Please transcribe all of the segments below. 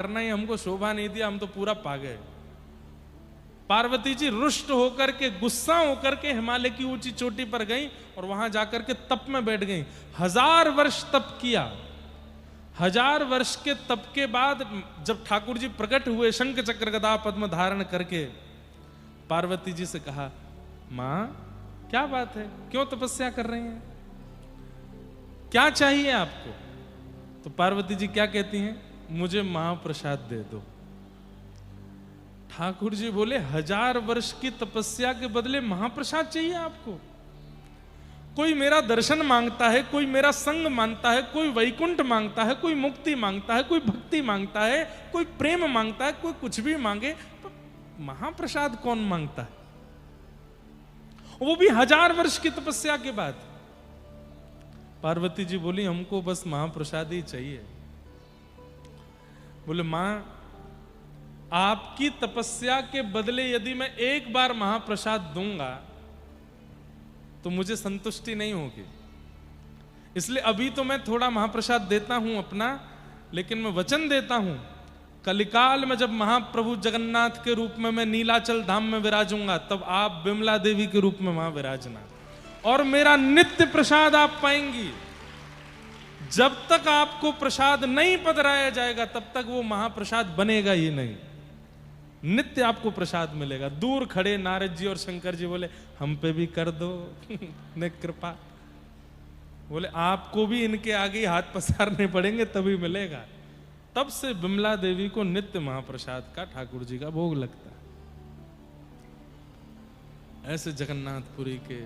करना ही हमको शोभा नहीं दिया, हम तो पूरा पा गए। पार्वती जी रुष्ट होकर के, गुस्सा होकर के हिमालय की ऊंची चोटी पर गईं और वहां जाकर के तप में बैठ गईं। 1000 वर्ष तप किया। 1000 वर्ष के तप के बाद जब ठाकुर जी प्रकट हुए शंख चक्र गदा पद्म धारण करके, पार्वती जी से कहा, मां क्या बात है, क्यों तपस्या कर रही हैं, क्या चाहिए आपको? तो पार्वती जी क्या कहती हैं, मुझे महाप्रसाद दे दो। ठाकुर जी बोले, 1000 वर्ष की तपस्या के बदले महाप्रसाद चाहिए आपको? कोई मेरा दर्शन मांगता है, कोई मेरा संग मांगता है, कोई वैकुंठ मांगता है, कोई मुक्ति मांगता है, कोई भक्ति मांगता है, कोई प्रेम मांगता है, कोई कुछ भी मांगे, तो महाप्रसाद कौन मांगता है? वो भी 1000 वर्ष की तपस्या के बाद। पार्वती जी बोली, हमको बस महाप्रसाद ही चाहिए। बोले, मां आपकी तपस्या के बदले यदि मैं एक बार महाप्रसाद दूंगा तो मुझे संतुष्टि नहीं होगी, इसलिए अभी तो मैं थोड़ा महाप्रसाद देता हूं अपना, लेकिन मैं वचन देता हूं कलिकाल में जब महाप्रभु जगन्नाथ के रूप में मैं नीलाचल धाम में विराजूंगा, तब आप विमला देवी के रूप में वहां विराजना और मेरा नित्य प्रसाद आप पाएंगी। जब तक आपको प्रसाद नहीं पधराया जाएगा तब तक वो महाप्रसाद बनेगा ही नहीं। नित्य आपको प्रसाद मिलेगा। दूर खड़े नारद जी और शंकर जी बोले, हम पे भी कर दो ने कृपा। बोले, आपको भी इनके आगे हाथ पसारने पड़ेंगे तभी मिलेगा। तब से विमला देवी को नित्य महाप्रसाद का ठाकुर जी का भोग लगता है। ऐसे जगन्नाथपुरी के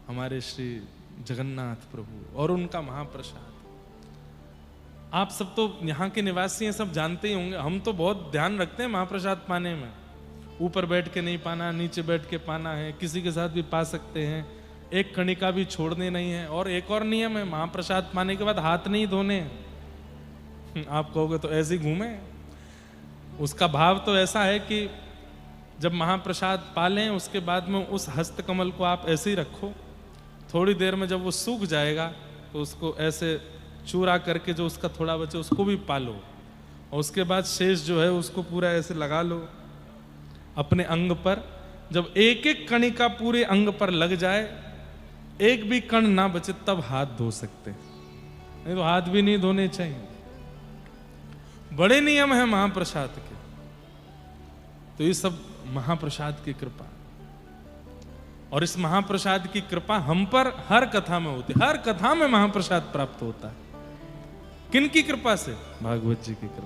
हमारे श्री जगन्नाथ प्रभु और उनका महाप्रसाद, आप सब तो यहाँ के निवासी हैं, सब जानते ही होंगे। हम तो बहुत ध्यान रखते हैं महाप्रसाद पाने में। ऊपर बैठ के नहीं पाना, नीचे बैठ के पाना है, किसी के साथ भी पा सकते हैं, एक कणिका भी छोड़ने नहीं है। और एक और नियम है, महाप्रसाद पाने के बाद हाथ नहीं धोने। आप कहोगे तो ऐसे ही घूमे। उसका भाव तो ऐसा है कि जब महाप्रसाद पा लें उसके बाद में उस हस्तकमल को आप ऐसे ही रखो, थोड़ी देर में जब वो सूख जाएगा तो उसको ऐसे चूरा करके जो उसका थोड़ा बचे उसको भी पालो, और उसके बाद शेष जो है उसको पूरा ऐसे लगा लो अपने अंग पर। जब एक एक कणिका पूरे अंग पर लग जाए, एक भी कण ना बचे, तब हाथ धो सकते, नहीं तो हाथ भी नहीं धोने चाहिए। बड़े नियम है महाप्रसाद के। तो ये सब महाप्रसाद की कृपा, और इस महाप्रसाद की कृपा हम पर हर कथा में होती है। हर कथा में महाप्रसाद प्राप्त होता है। किन की कृपा से? भागवत जी की कृपा।